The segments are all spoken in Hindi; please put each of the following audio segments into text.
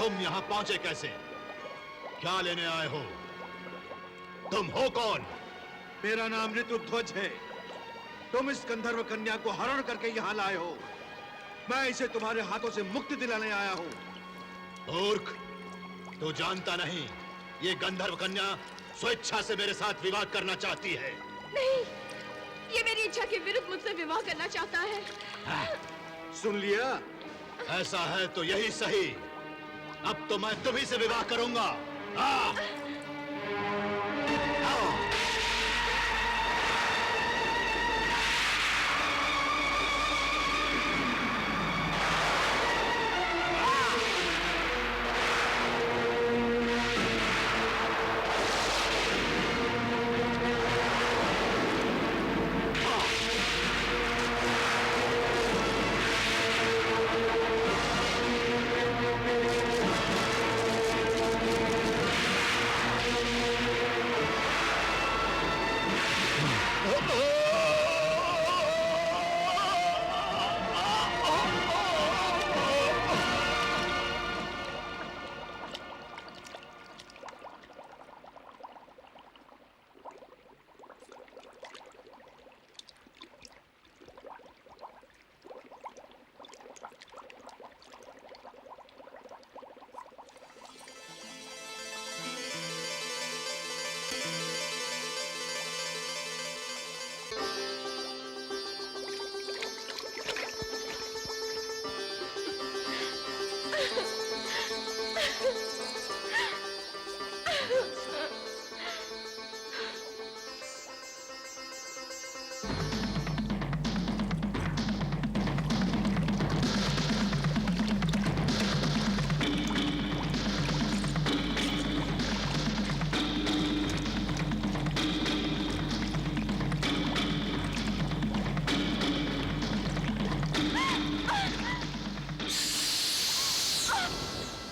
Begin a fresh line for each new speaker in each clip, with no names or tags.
तुम यहाँ पहुंचे कैसे? क्या लेने आए हो? तुम हो कौन?
मेरा नाम ऋतुध्वज है। तुम इस गंधर्व कन्या को हरण करके यहाँ लाए हो। मैं इसे तुम्हारे हाथों से मुक्ति दिलाने आया हूँ।
मूर्ख, तू जानता नहीं, ये गंधर्व कन्या स्वेच्छा से मेरे साथ विवाह करना चाहती है।
नहीं, ये मेरी इच्छा के विरुद्ध मुझसे विवाह करना चाहता है।
सुन लिया?
ऐसा है तो यही सही। अब तो मैं तुम्ही से विवाह करूंगा।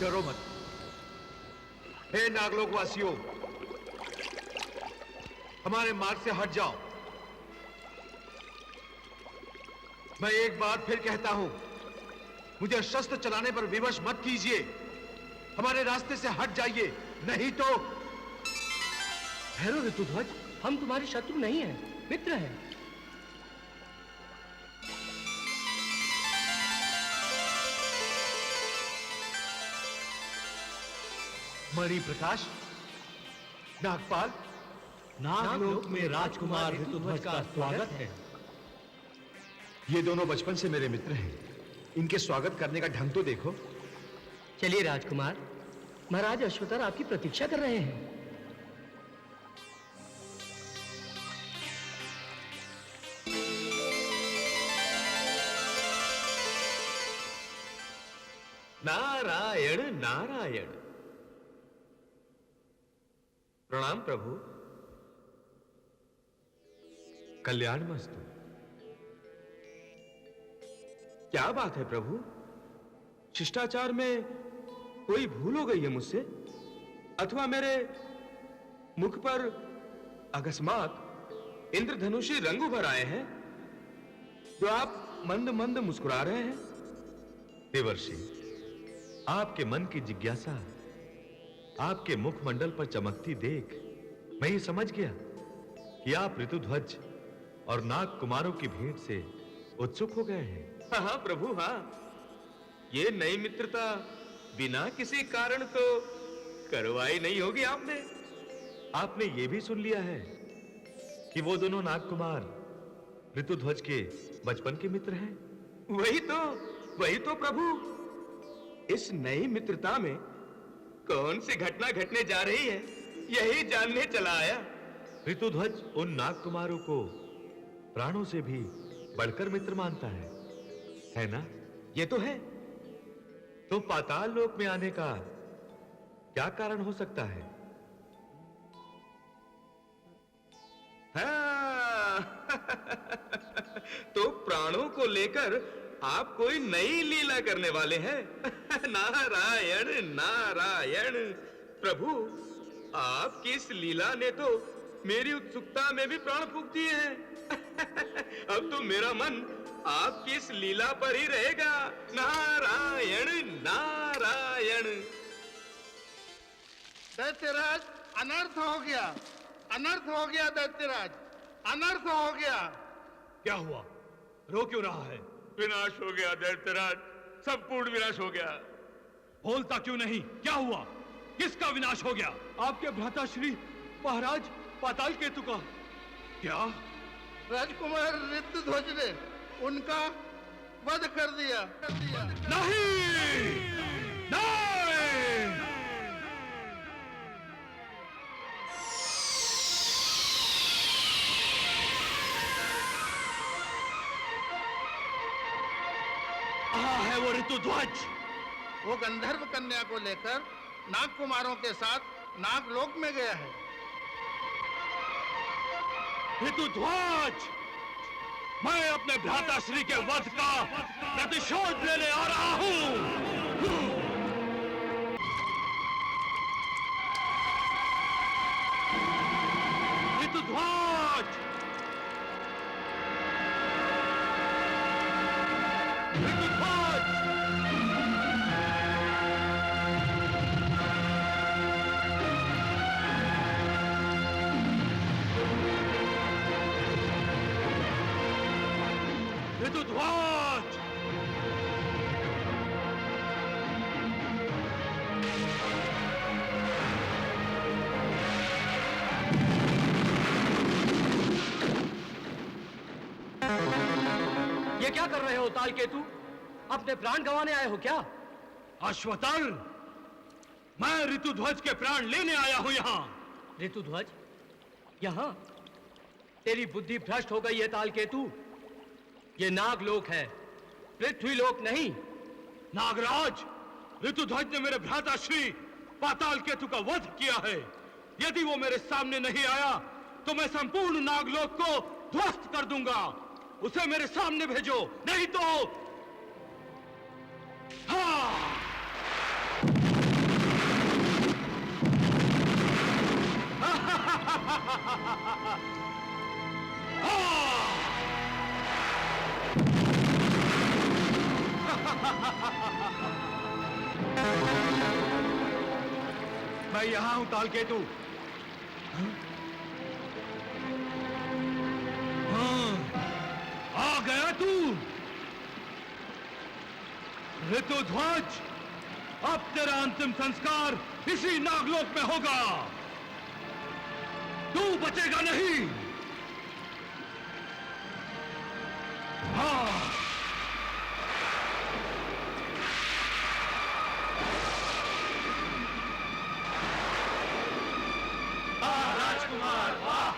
डरो मत। हे नागलोक वासियों, हमारे मार्ग से हट जाओ। मैं एक बार फिर कहता हूं, मुझे शस्त्र चलाने पर विवश मत कीजिए। हमारे रास्ते से हट जाइए, नहीं तो।
ठहरो ऋतुध्वज, हम तुम्हारे शत्रु नहीं हैं, मित्र हैं।
मणि प्रकाश, नागपाल,
नागलोक में राजकुमार ऋतुध्वज का स्वागत है।
ये दोनों बचपन से मेरे मित्र हैं। इनके स्वागत करने का ढंग तो देखो।
चलिए राजकुमार, महाराज अश्वतर आपकी प्रतीक्षा कर रहे हैं।
नारायण नारायण। प्रणाम प्रभु। कल्याणमस्तु। क्या बात है प्रभु? शिष्टाचार में कोई भूल हो गई है मुझसे, अथवा मेरे मुख पर अकस्मात इंद्रधनुषी रंग उभर आए हैं जो आप मंद मंद मुस्कुरा रहे हैं? देवर्षि, आपके मन की जिज्ञासा आपके मुखमंडल पर चमकती देख मैं ये समझ गया कि आप ऋतुध्वज और नाग कुमारों की भेंट से उत्सुक हो गए हैं। हाँ प्रभु, हाँ। ये नई मित्रता बिना किसी कारण तो करवाई नहीं होगी आपने। आपने ये भी सुन लिया है कि वो दोनों नाग कुमार ऋतुध्वज के बचपन के मित्र हैं। वही तो प्रभु। इस नई मित्रता में कौन सी घटना घटने जा रही है, यही जानने चला आया। ऋतुध्वज उन नाग कुमारों को प्राणों से भी बढ़कर मित्र मानता है ना? ये तो है। तो पाताल लोक में आने का क्या कारण हो सकता है? हाँ। तो प्राणों को लेकर आप कोई नई लीला करने वाले हैं। नारायण नारायण। प्रभु, आपकी इस लीला ने तो मेरी उत्सुकता में भी प्राण फूंक दिए हैं। अब तो मेरा मन आपकी इस लीला पर ही रहेगा। नारायण नारायण। नारायण।
दैत्यराज, अनर्थ हो गया, अनर्थ हो गया दैत्यराज, अनर्थ हो गया।
क्या हुआ? रो क्यों रहा है?
विनाश हो गया दैत्यराज, संपूर्ण विनाश हो गया।
बोलता क्यों नहीं? क्या हुआ? किसका विनाश हो गया?
आपके भ्राताश्री महाराज पाताल केतु का।
क्या?
राजकुमार ऋतुध्वज ने उनका वध कर दिया।
नहीं! नहीं! कहाँ है वो ऋतुध्वज?
वो गंधर्व कन्या को लेकर नाग कुमारों के साथ नागलोक में गया है।
ऋतुध्वज! मैं अपने भ्राताश्री के वध का प्रतिशोध लेने आ रहा हूं। ऋतुध्वज! ऋतुध्वज! ऋतुध्वज!
ये क्या कर रहे हो ताल केतु? अपने प्राण गंवाने आए हो क्या?
अश्वतर, मैं ऋतुध्वज के प्राण लेने आया हूं यहां।
ऋतुध्वज यहां? तेरी बुद्धि भ्रष्ट हो गई है ताल केतु। ये नागलोक है, पृथ्वीलोक नहीं।
नागराज, ऋतुध्वज ने मेरे भ्राताश्री पाताल केतु का वध किया है। यदि वो मेरे सामने नहीं आया तो मैं संपूर्ण नागलोक को ध्वस्त कर दूंगा। उसे मेरे सामने भेजो, नहीं तो हाँ! मैं यहां हूं ताल केतु। हाँ, आ गया तू। ऋतुध्वज, अब तेरा अंतिम संस्कार इसी नागलोक में होगा। तू बचेगा नहीं। हाँ। राजकुमार वाह!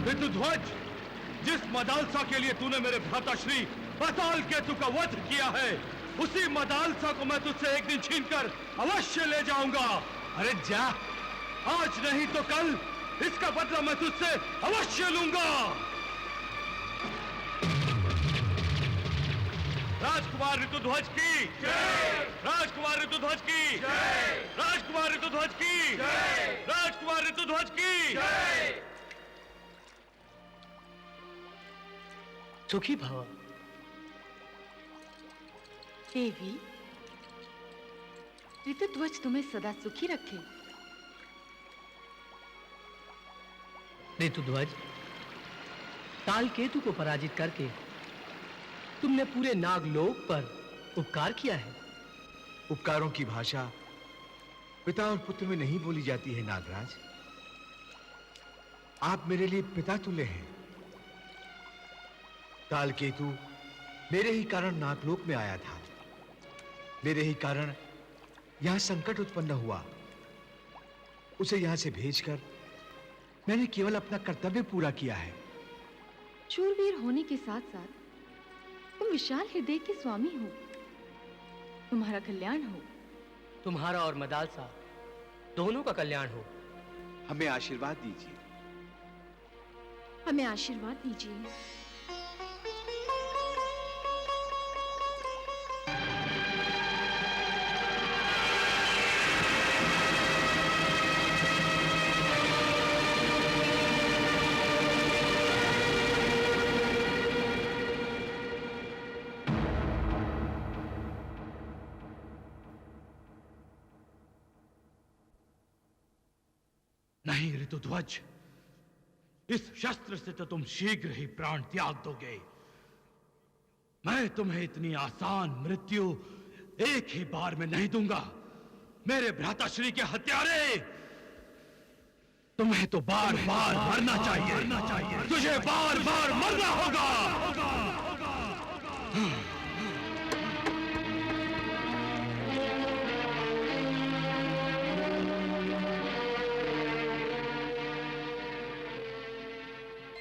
ऋतुध्वज, जिस मदालसा के लिए तूने मेरे भ्राताश्री पाताल केतु का वध किया है, उसी मदालसा को मैं तुझसे एक दिन छीनकर अवश्य ले जाऊंगा। अरे जा, आज नहीं तो कल इसका बदला मैं तुझसे अवश्य लूंगा। राजकुमार ऋतुध्वज की जय! राजकुमार ऋतुध्वज की जय! राजकुमार ऋतुध्वज की जय! राजकुमार ऋतुध्वज की जय!
सुखी भव।
देवी, ऋतुध्वज तुम्हें सदा सुखी रखे।
ऋतुध्वज, ताल केतु को पराजित करके तुमने पूरे नागलोक पर उपकार किया है।
उपकारों की भाषा पिता और पुत्र में नहीं बोली जाती है नागराज। आप मेरे लिए पिता तुल्य हैं। तालकेतु मेरे ही कारण नागलोक में आया था। मेरे ही कारण यहां संकट उत्पन्न हुआ। उसे यहां से भेजकर मैंने केवल अपना कर्तव्य पूरा किया है।
शूरवीर होने के साथ साथ तुम विशाल हृदय के स्वामी हो। तुम्हारा कल्याण हो।
तुम्हारा और मदालसा दोनों का कल्याण हो।
हमें आशीर्वाद दीजिए।
हमें आशीर्वाद दीजिए।
नहीं ऋतुध्वज, इस शस्त्र से तो तुम शीघ्र ही प्राण त्याग दोगे। मैं तुम्हें इतनी आसान मृत्यु एक ही बार में नहीं दूंगा। मेरे भ्राताश्री के हत्यारे, तुम्हें तो बार बार मरना चाहिए। तुझे बार बार मरना होगा।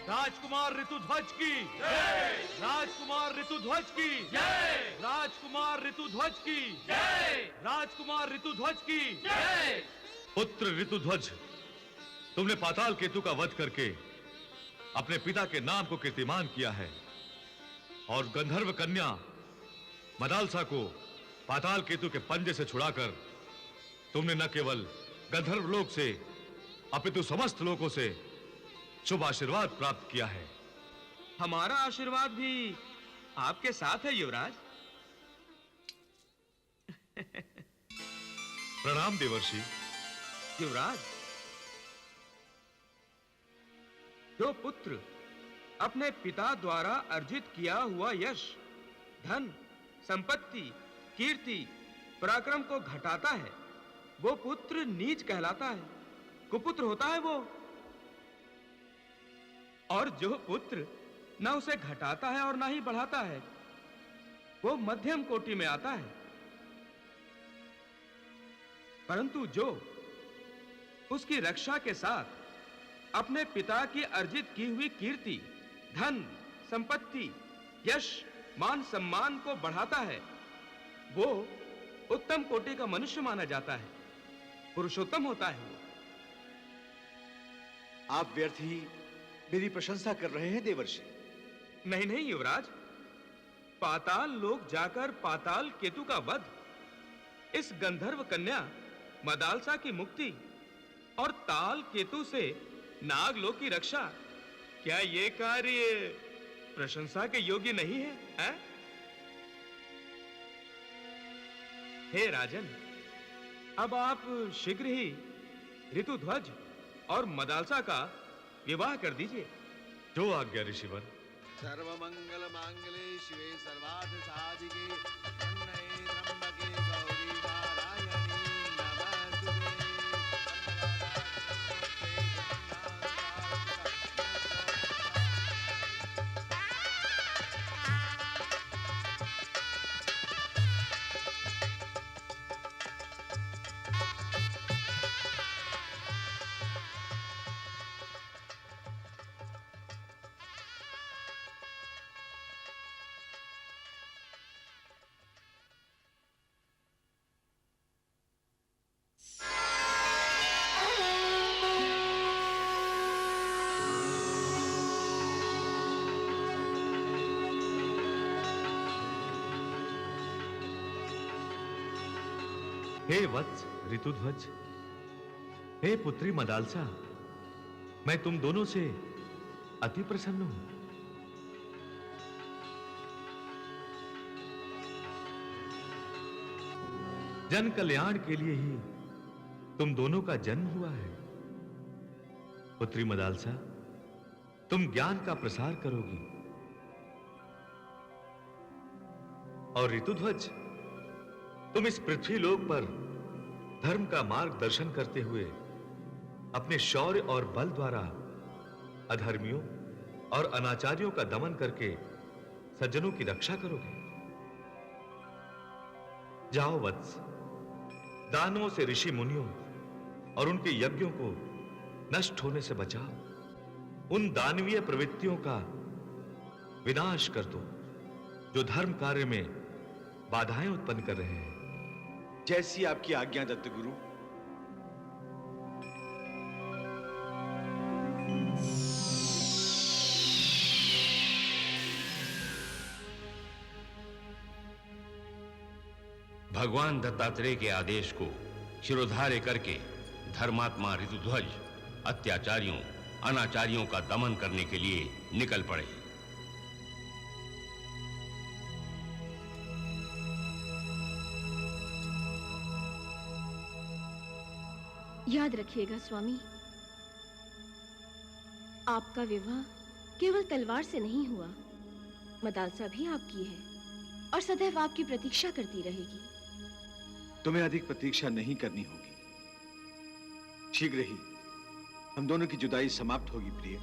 राजकुमार ऋतुध्वज की जय। राजकुमार ऋतुध्वज की जय। राजकुमार ऋतुध्वज की जय। राजकुमार ऋतुध्वज की जय।
पुत्र ऋतुध्वज, तुमने पाताल केतु का वध करके अपने पिता के नाम को कीर्तिमान किया है और गंधर्व कन्या मदालसा को पाताल केतु के पंजे से छुड़ाकर तुमने न केवल गंधर्व लोक से अपितु समस्त लोकों से शुभ आशीर्वाद प्राप्त किया है।
हमारा आशीर्वाद भी आपके साथ है युवराज।
प्रणाम देवर्षि।
युवराज, जो पुत्र अपने पिता द्वारा अर्जित किया हुआ यश, धन, संपत्ति, कीर्ति, पराक्रम को घटाता है, वो पुत्र नीच कहलाता है, कुपुत्र होता है वो। और जो पुत्र न उसे घटाता है और ना ही बढ़ाता है, वो मध्यम कोटि में आता है। परंतु जो उसकी रक्षा के साथ अपने पिता की अर्जित की हुई कीर्ति, धन, संपत्ति, यश, मान सम्मान को बढ़ाता है, वो उत्तम कोटि का मनुष्य माना जाता है, पुरुषोत्तम होता है वो।
आप व्यर्थ ही मेरी प्रशंसा कर रहे हैं देवर्षि।
नहीं नहीं युवराज, पाताल लोक जाकर पाताल केतु का वध, इस गंधर्व कन्या मदालसा की मुक्ति और ताल केतु से नागलोक की रक्षा, क्या ये कार्य प्रशंसा के योग्य नहीं है, हैं? हे राजन, अब आप शीघ्र ही ऋतुध्वज और मदालसा का विवाह कर दीजिए।
जो आज्ञा ऋषिवर।
सर्वमंगल मांगले शिवे सर्वार्थ साधिके शरण्ये त्र्यंबके गौरी नारायणी नमोस्तुते।
हे वत्स ऋतुध्वज, हे पुत्री मदालसा, मैं तुम दोनों से अति प्रसन्न हूं। जन कल्याण के लिए ही तुम दोनों का जन्म हुआ है। पुत्री मदालसा, तुम ज्ञान का प्रसार करोगी और ऋतुध्वज, तुम इस पृथ्वी लोक पर धर्म का मार्गदर्शन करते हुए अपने शौर्य और बल द्वारा अधर्मियों और अनाचारियों का दमन करके सज्जनों की रक्षा करोगे। जाओ वत्स, दानवों से ऋषि मुनियों और उनके यज्ञों को नष्ट होने से बचाओ। उन दानवीय प्रवृत्तियों का विनाश कर दो जो धर्म कार्य में बाधाएं उत्पन्न कर रहे हैं।
जैसी आपकी आज्ञा दत्त गुरु।
भगवान दत्तात्रेय के आदेश को शिरोधार्य करके धर्मात्मा ऋतुध्वज अत्याचारियों अनाचारियों का दमन करने के लिए निकल पड़े।
याद रखिएगा स्वामी, आपका विवाह केवल तलवार से नहीं हुआ, मदालसा भी आपकी है और सदैव आपकी प्रतीक्षा करती रहेगी।
तुम्हें अधिक प्रतीक्षा नहीं करनी होगी। शीघ्र ही हम दोनों की जुदाई समाप्त होगी प्रिय।